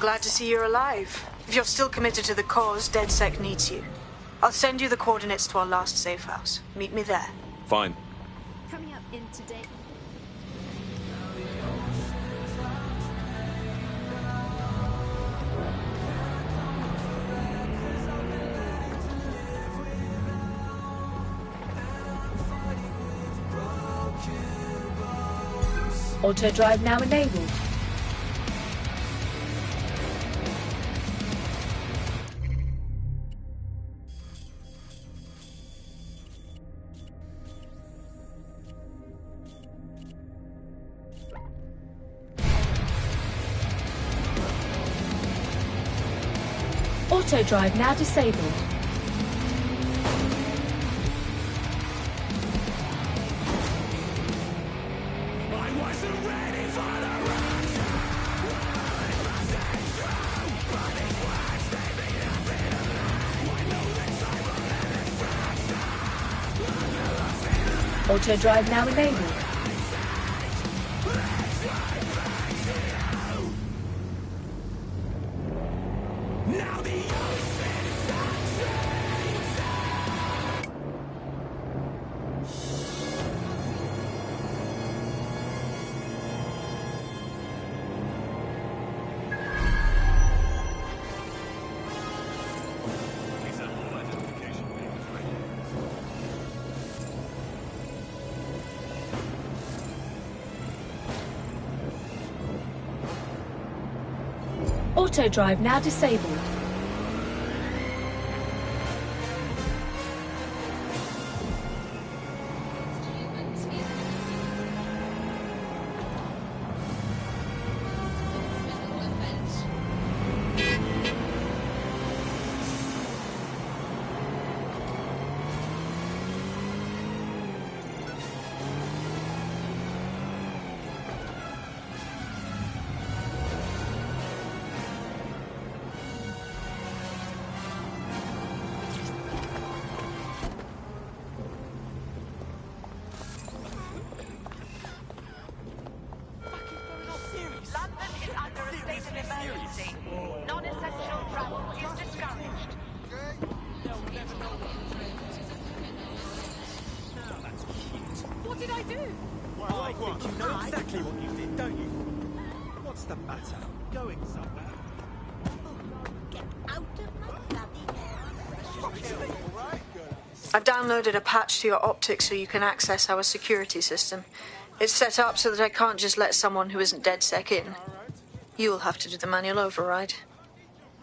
Glad to see you're alive. If you're still committed to the cause, DedSec needs you. I'll send you the coordinates to our last safe house. Meet me there. Fine. Coming up in today. Auto drive now enabled. Auto drive now disabled. Auto drive now enabled. Auto drive now disabled. I've downloaded a patch to your optics so you can access our security system. It's set up so that I can't just let someone who isn't DedSec in. You'll have to do the manual override.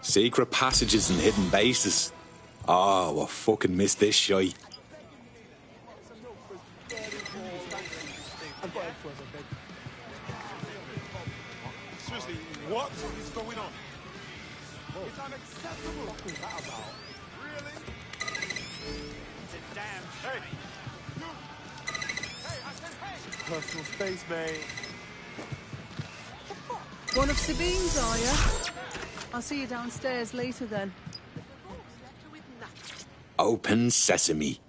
Secret passages and hidden bases. Oh, I fucking missed this shite. Seriously, what is going on? It's unacceptable. What is that about? Really? It's a damn shame. Hey, I said hey! Personal space, mate. One of Sabine's, are you? I'll see you downstairs later then. Open sesame.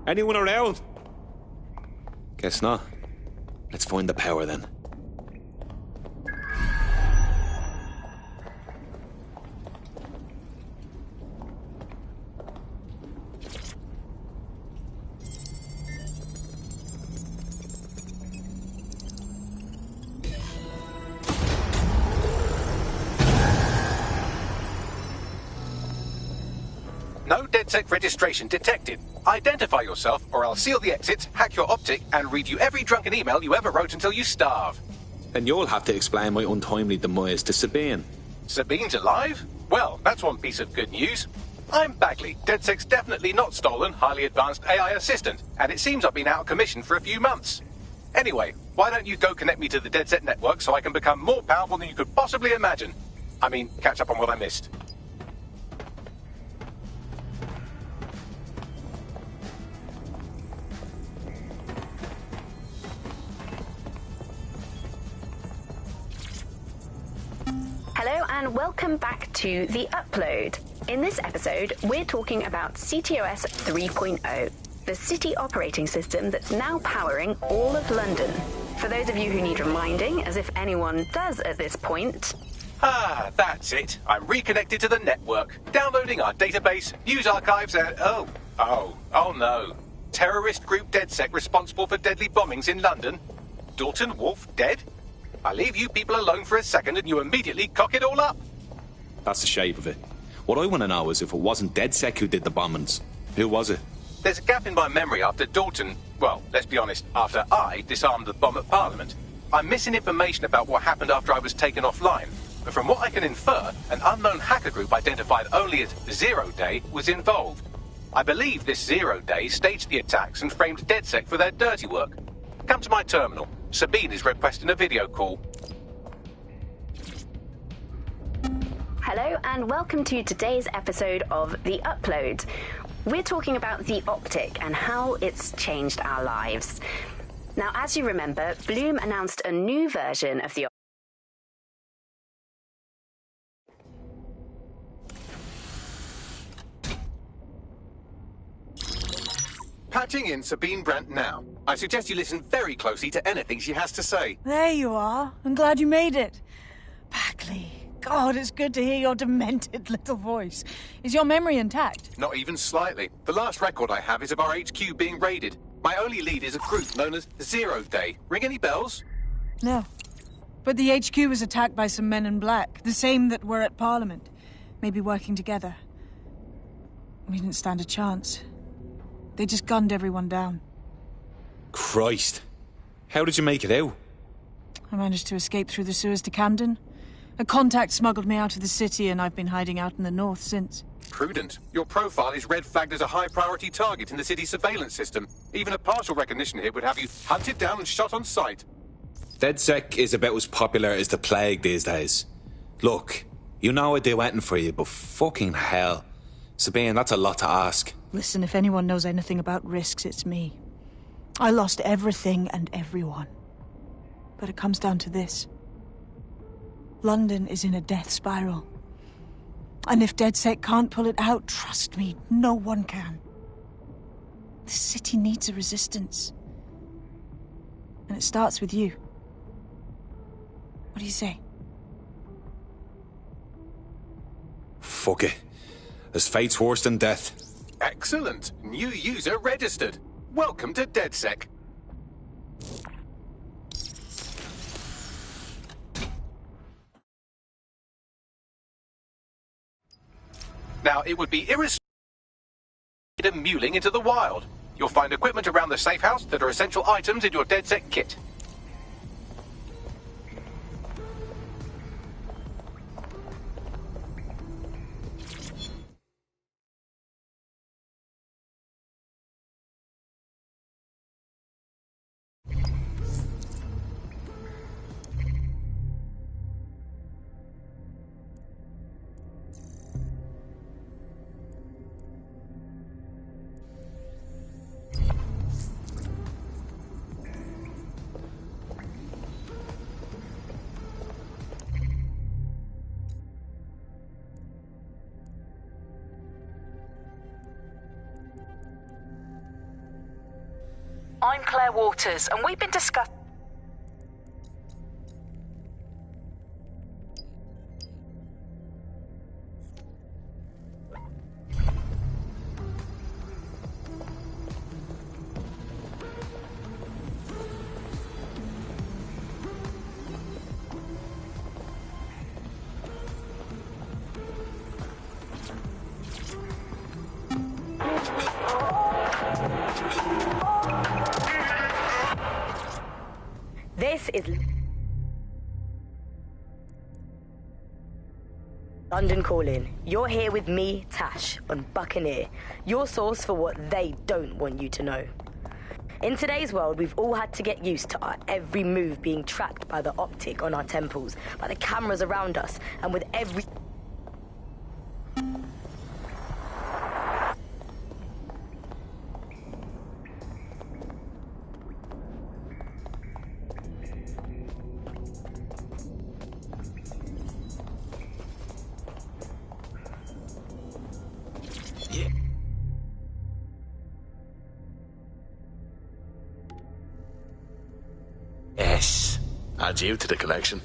Anyone around? Guess not. Let's find the power then. No DedSec registration detected. Identify yourself, or I'll seal the exits, hack your optic, and read you every drunken email you ever wrote until you starve. Then you'll have to explain my untimely demise to Sabine. Sabine's alive? Well, that's one piece of good news. I'm Bagley, DedSec's definitely not stolen, highly advanced AI assistant, and it seems I've been out of commission for a few months. Anyway, why don't you go connect me to the DedSec network so I can become more powerful than you could possibly imagine? I mean, catch up on what I missed. Hello and welcome back to The Upload. In this episode, we're talking about CTOS 3.0, the city operating system that's now powering all of London. For those of you who need reminding, as if anyone does at this point... Ah, that's it. I'm reconnected to the network, downloading our database, news archives, and... Oh no. Terrorist group DedSec responsible for deadly bombings in London? Dalton Wolf dead? I leave you people alone for a second and you immediately cock it all up. That's the shape of it. What I want to know is if it wasn't DedSec who did the bombings, who was it? There's a gap in my memory after Dalton... Well, let's be honest, after I disarmed the bomb at Parliament. I'm missing information about what happened after I was taken offline. But from what I can infer, an unknown hacker group identified only as Zero Day was involved. I believe this Zero Day staged the attacks and framed DedSec for their dirty work. Come to my terminal. Sabine is requesting a video call. Hello and welcome to today's episode of The Upload. We're talking about the Optic and how it's changed our lives. Now, as you remember, Bloom announced a new version of the Patching in Sabine Brandt now. I suggest you listen very closely to anything she has to say. There you are. I'm glad you made it. Bagley. God, it's good to hear your demented little voice. Is your memory intact? Not even slightly. The last record I have is of our HQ being raided. My only lead is a group known as Zero Day. Ring any bells? No. But the HQ was attacked by some men in black, the same that were at Parliament. Maybe working together. We didn't stand a chance. They just gunned everyone down. Christ. How did you make it out? I managed to escape through the sewers to Camden. A contact smuggled me out of the city, and I've been hiding out in the north since. Prudent. Your profile is red flagged as a high-priority target in the city's surveillance system. Even a partial recognition hit would have you hunted down and shot on sight. DedSec is about as popular as the plague these days. Look, you know I'd do anything for you, but fucking hell. Sabine, that's a lot to ask. Listen, if anyone knows anything about risks, it's me. I lost everything and everyone. But it comes down to this. London is in a death spiral. And if DedSec can't pull it out, trust me, no one can. This city needs a resistance. And it starts with you. What do you say? Fuck it. As fate's worse than death. Excellent. New user registered. Welcome to DedSec. Now, it would be irresponsible to muling into the wild. You'll find equipment around the safe house that are essential items in your DedSec kit. I'm Claire Waters, and we've been discussing... This is... London Calling. You're here with me, Tash, on Buccaneer, your source for what they don't want you to know. In today's world, we've all had to get used to our every move being tracked by the optic on our temples, by the cameras around us, and with every... Yes. Add you to the collection.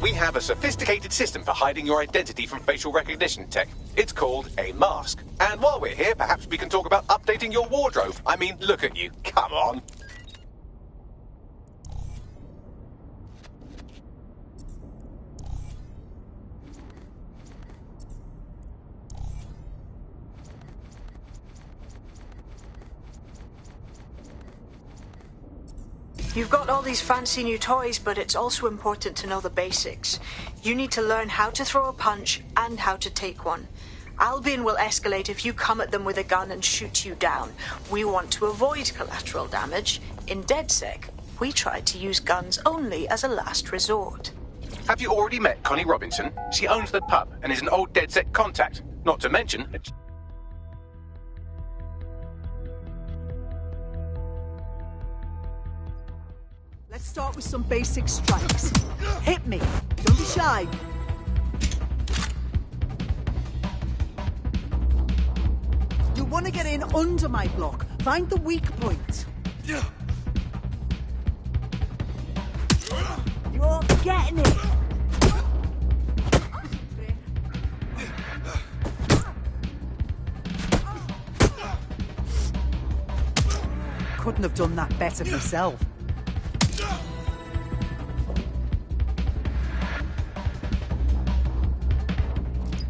We have a sophisticated system for hiding your identity from facial recognition tech. It's called a mask. And while we're here, perhaps we can talk about updating your wardrobe. I mean, look at you. Come on. You've got all these fancy new toys, but it's also important to know the basics. You need to learn how to throw a punch and how to take one. Albion will escalate if you come at them with a gun and shoot you down. We want to avoid collateral damage. In DedSec, we try to use guns only as a last resort. Have you already met Connie Robinson? She owns the pub and is an old DedSec contact. Not to mention... Let's start with some basic strikes. Hit me. Don't be shy. You want to get in under my block. Find the weak point. You're getting it. Couldn't have done that better myself.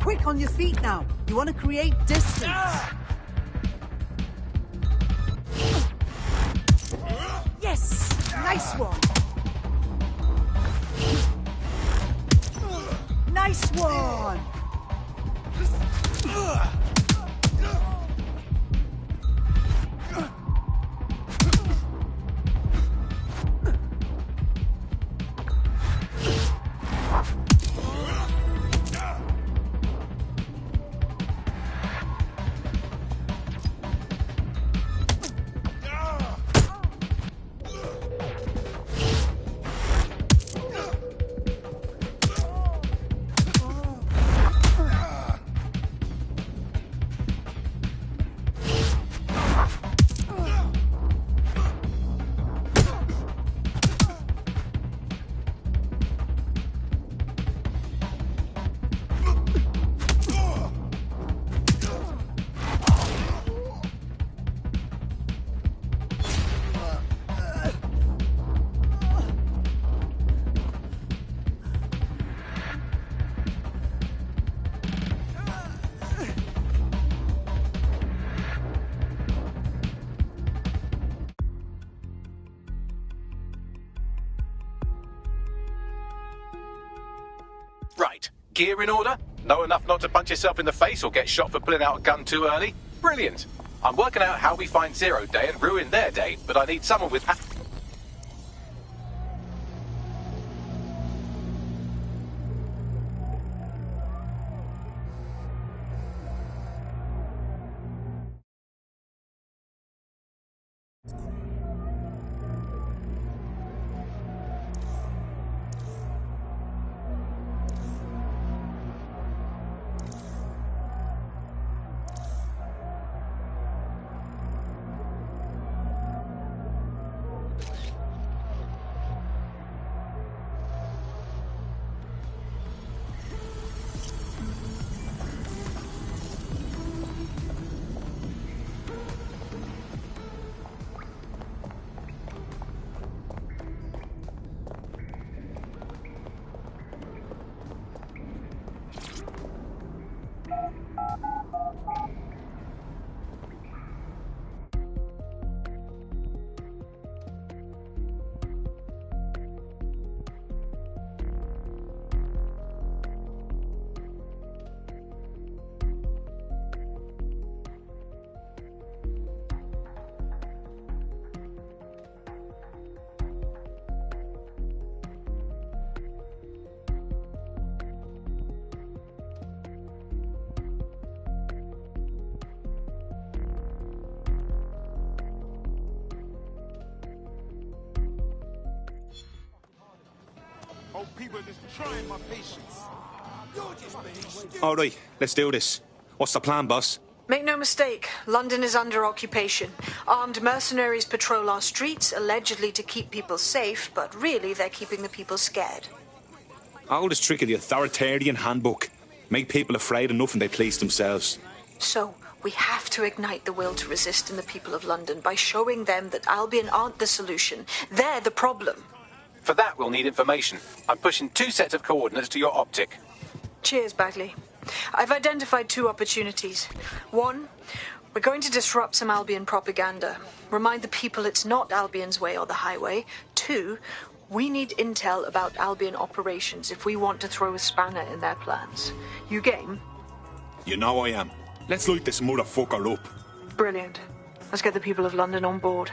Quick, on your feet now. You want to create distance. Yes! Nice one! Nice one! Right. Gear in order? Know enough not to punch yourself in the face or get shot for pulling out a gun too early? Brilliant. I'm working out how we find Zero Day and ruin their day, but I need someone with... Oh, people are just trying my patience. You're just being stupid. All right, let's do this. What's the plan, boss? Make no mistake, London is under occupation. Armed mercenaries patrol our streets, allegedly to keep people safe, but really they're keeping the people scared. Oldest trick of the authoritarian handbook. Make people afraid enough and they police themselves. So, we have to ignite the will to resist in the people of London by showing them that Albion aren't the solution. They're the problem. For that, we'll need information. I'm pushing 2 sets of coordinates to your optic. Cheers, Bagley. I've identified 2 opportunities. 1, we're going to disrupt some Albion propaganda. Remind the people it's not Albion's way or the highway. 2, we need intel about Albion operations if we want to throw a spanner in their plans. You game? You know I am. Let's light this motherfucker up. Brilliant. Let's get the people of London on board.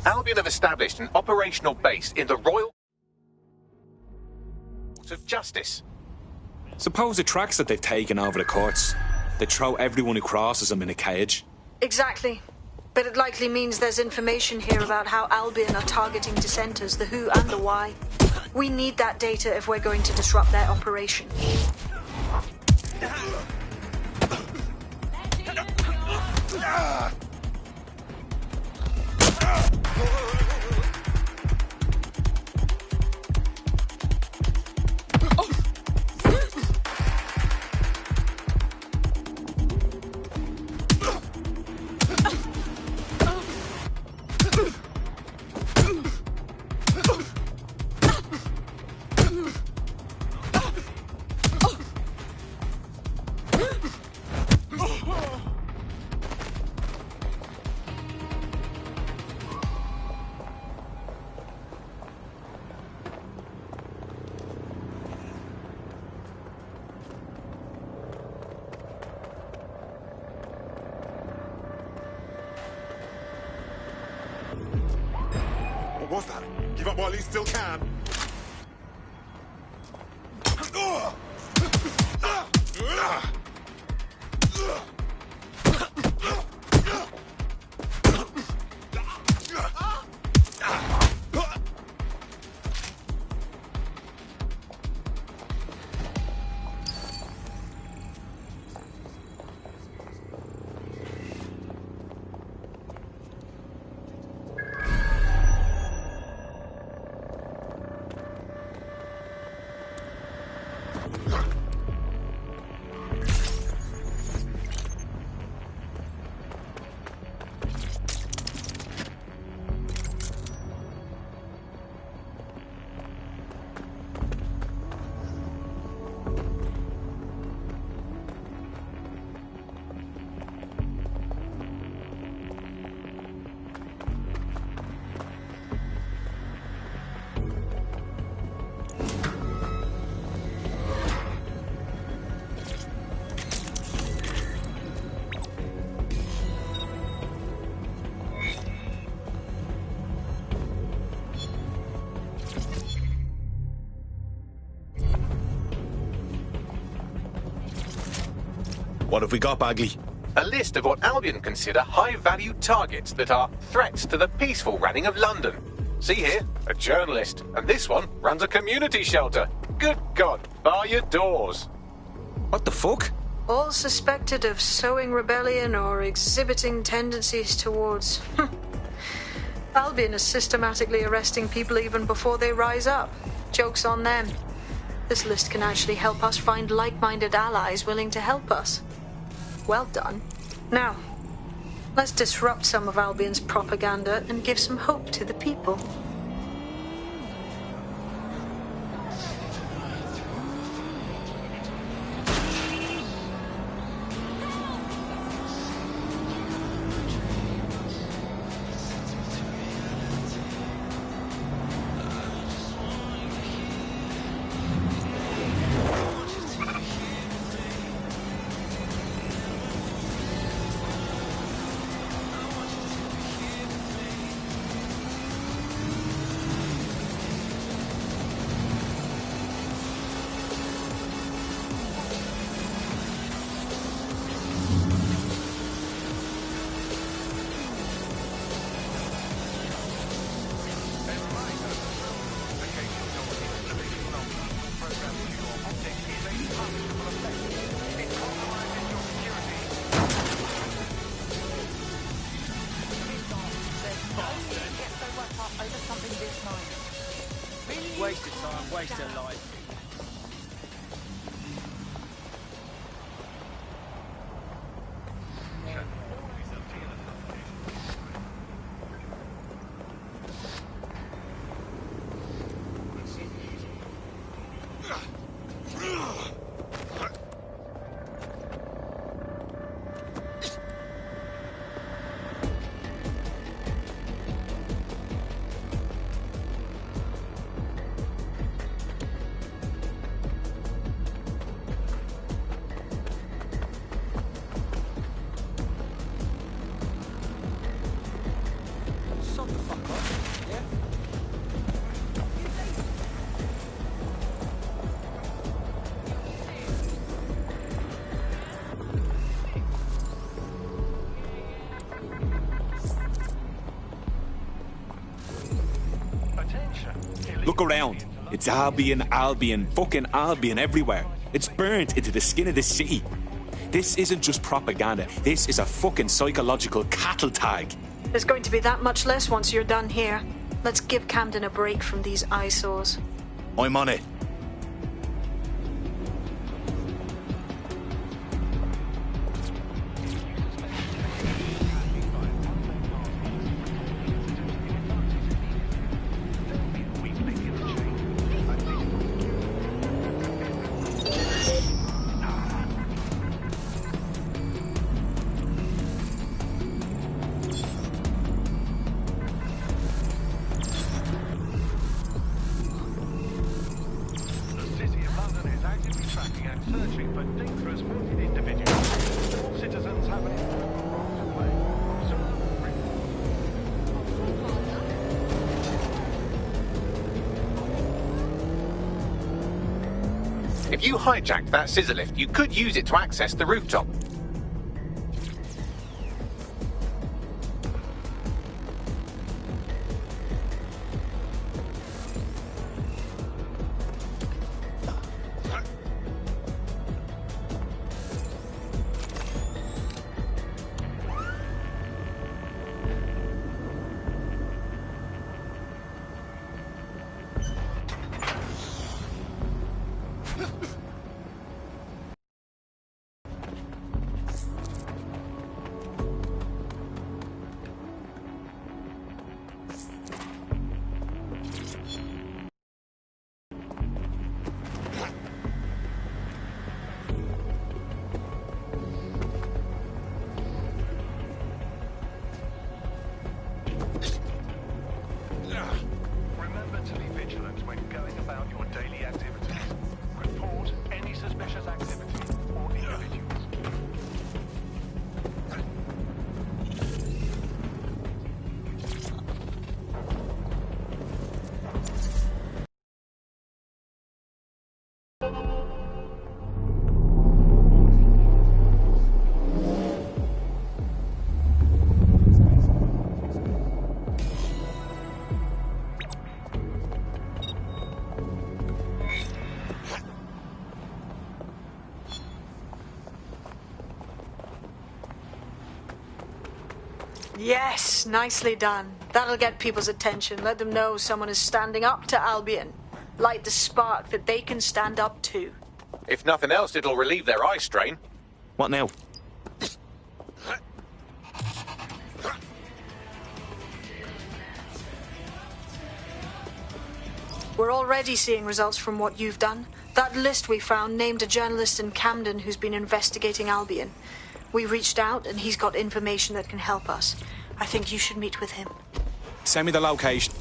Albion have established an operational base in the Royal Court of Justice. Suppose the tracks that they've taken over the courts, they throw everyone who crosses them in a cage. Exactly. But it likely means there's information here about how Albion are targeting dissenters, the who and the why. We need that data if we're going to disrupt their operation. What was that? Give up while you still can. What have we got, Bagley? A list of what Albion consider high-value targets that are threats to the peaceful running of London. See here, a journalist, and this one runs a community shelter. Good God, bar your doors. What the fuck? All suspected of sowing rebellion or exhibiting tendencies towards... Albion is systematically arresting people even before they rise up. Joke's on them. This list can actually help us find like-minded allies willing to help us. Well done. Now, let's disrupt some of Albion's propaganda and give some hope to the people. Wasted time, wasted life. Look around. It's Albion, Albion, fucking Albion everywhere. It's burnt into the skin of the city. This isn't just propaganda. This is a fucking psychological cattle tag. There's going to be that much less once you're done here. Let's give Camden a break from these eyesores. I'm on it. If you hijacked that scissor lift, you could use it to access the rooftop. Yes, nicely done. That'll get people's attention. Let them know someone is standing up to Albion. Light the spark that they can stand up to. If nothing else, it'll relieve their eye strain. What now? We're already seeing results from what you've done. That list we found named a journalist in Camden who's been investigating Albion. We reached out and he's got information that can help us. I think you should meet with him. Send me the location.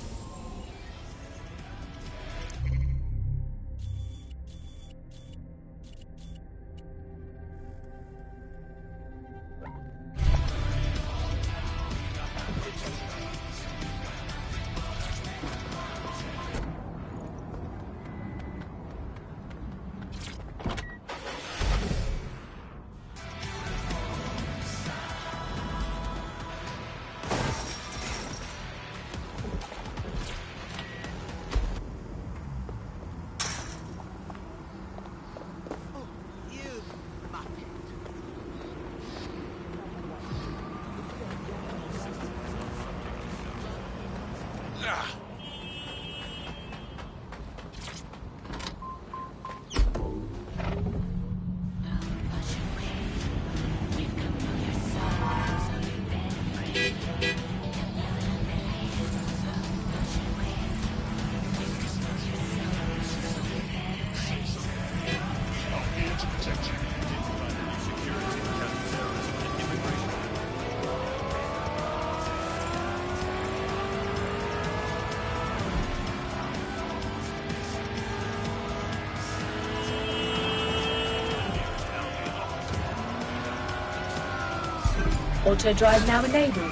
Auto drive now enabled.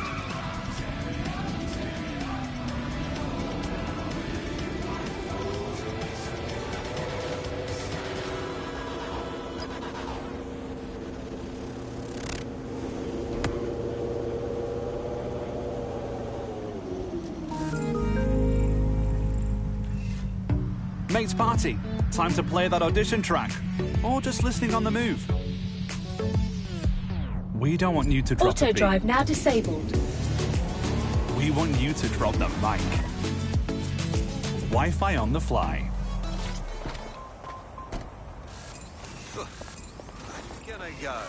Mates party. Time to play that audition track. Or just listening on the move. We don't want you to drop Auto the beat. drive now disabled. We want you to drop the mic. Wi-Fi on the fly. Gonna go.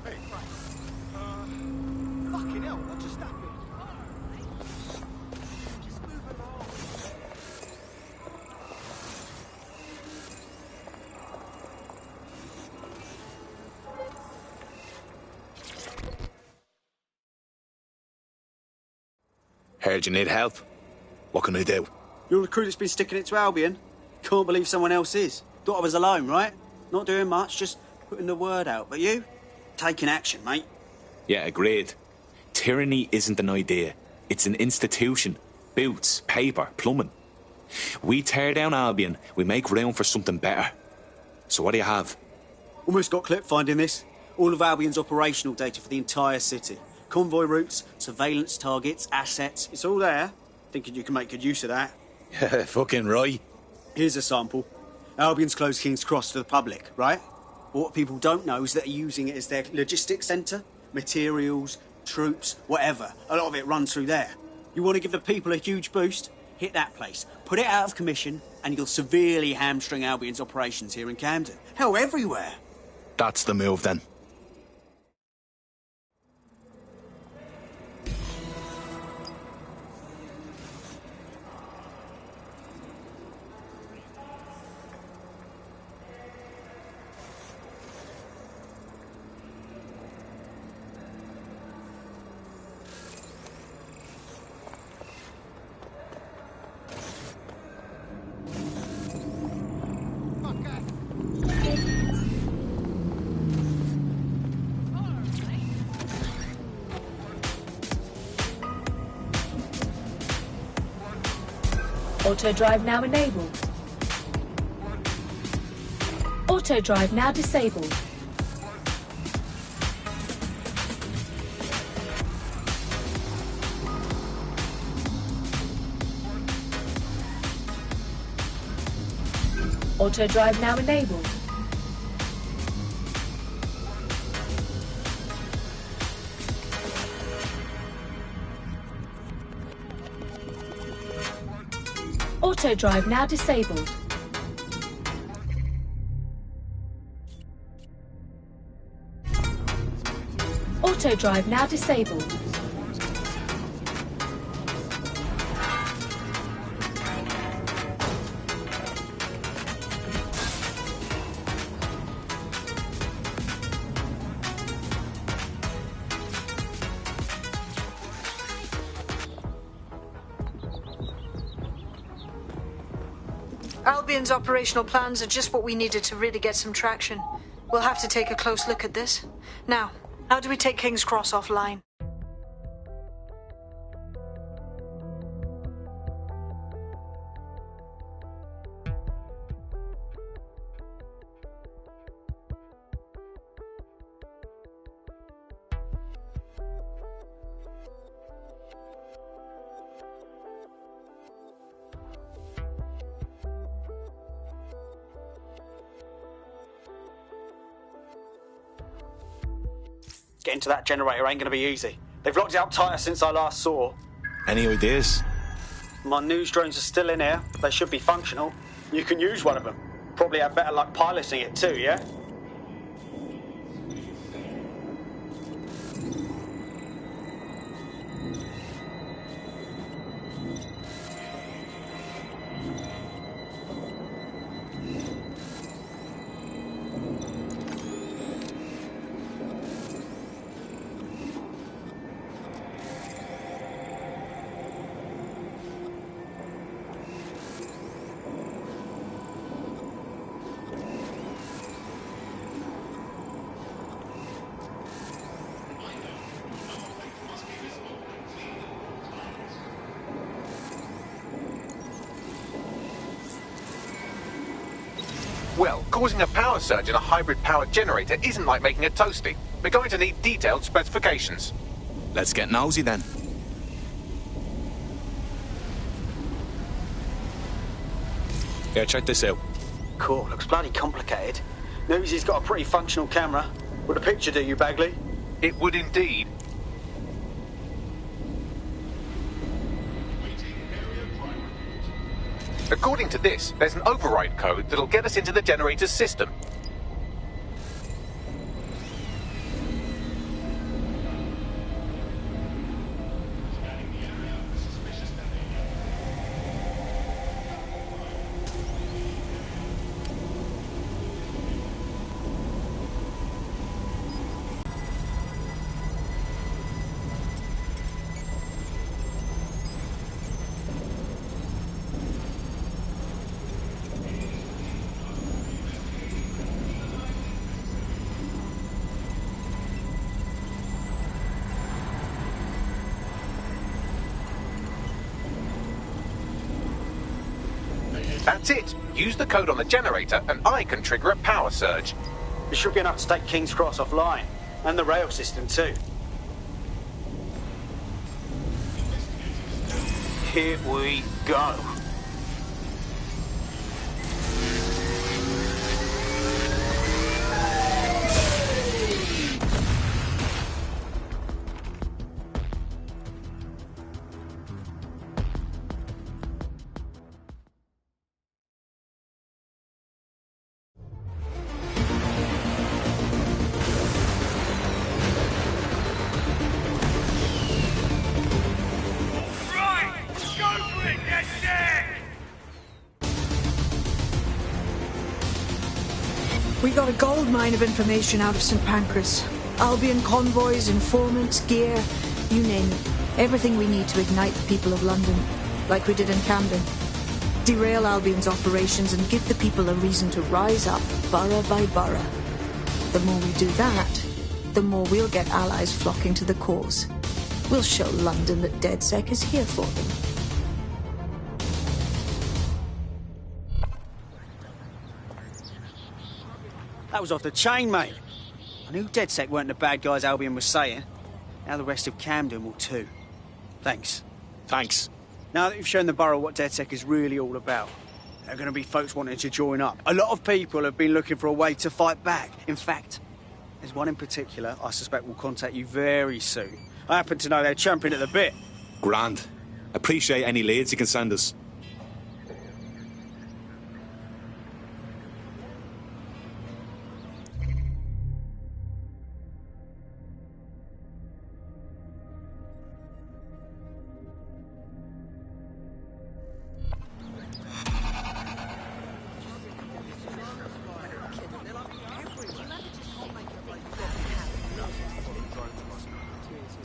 Hey, fucking hell, what just happened? Just move along. Heard you need help. What can I do? You're the crew that's been sticking it to Albion. Can't believe someone else is. Thought I was alone, right? Not doing much, just putting the word out. But you? Taking action, mate. Yeah, agreed. Tyranny isn't an idea. It's an institution. Boots, paper, plumbing. We tear down Albion, we make room for something better. So what do you have? Almost got clipped finding this. All of Albion's operational data for the entire city. Convoy routes, surveillance targets, assets. It's all there. Thinking you can make good use of that. Fucking right. Here's a sample. Albion's closed King's Cross to the public, right? But what people don't know is that they're using it as their logistics centre. Materials, troops, whatever. A lot of it runs through there. You want to give the people a huge boost? Hit that place. Put it out of commission, and you'll severely hamstring Albion's operations here in Camden. Hell, everywhere. That's the move then. Auto drive now enabled. Auto drive now disabled. Auto drive now enabled. Auto drive now disabled. Auto drive now disabled. Albion's operational plans are just what we needed to really get some traction. We'll have to take a close look at this. Now, how do we take King's Cross offline? Getting to that generator ain't going to be easy. They've locked it up tighter since I last saw. Any ideas? My news drones are still in here. They should be functional. You can use one of them. Probably have better luck piloting it too, yeah? Well, causing a power surge in a hybrid powered generator isn't like making a toasty. We're going to need detailed specifications. Let's get nosy then. Here, check this out. Cool, looks bloody complicated. Nosy's got a pretty functional camera. Would a picture do you, Bagley? It would indeed. According to this, there's an override code that'll get us into the generator's system. That's it. Use the code on the generator and I can trigger a power surge. It should be enough to take King's Cross offline. And the rail system too. Here we go. We got a gold mine of information out of St. Pancras. Albion convoys, informants, gear, you name it. Everything we need to ignite the people of London, like we did in Camden. Derail Albion's operations and give the people a reason to rise up, borough by borough. The more we do that, the more we'll get allies flocking to the cause. We'll show London that DedSec is here for them. That was off the chain, mate. I knew DedSec weren't the bad guys Albion was saying. Now the rest of Camden will too. Thanks. Thanks. Now that you've shown the borough what DedSec is really all about, there are going to be folks wanting to join up. A lot of people have been looking for a way to fight back. In fact, there's one in particular I suspect will contact you very soon. I happen to know they're champing at the bit. Grand. Appreciate any leads you can send us.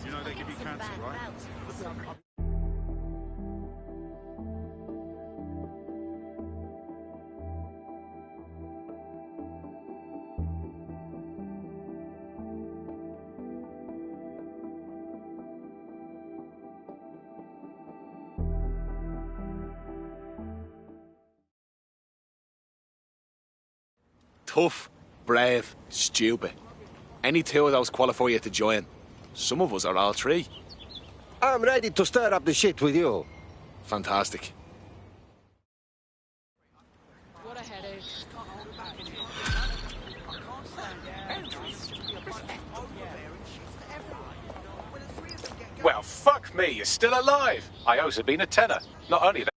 You know they give you cancer, right? Tough, brave, stupid. Any two of those qualify you to join. Some of us are all three. I'm ready to stir up the shit with you. Fantastic. What a headache. Well, fuck me, you're still alive. I owes have been a tenner. Not only that,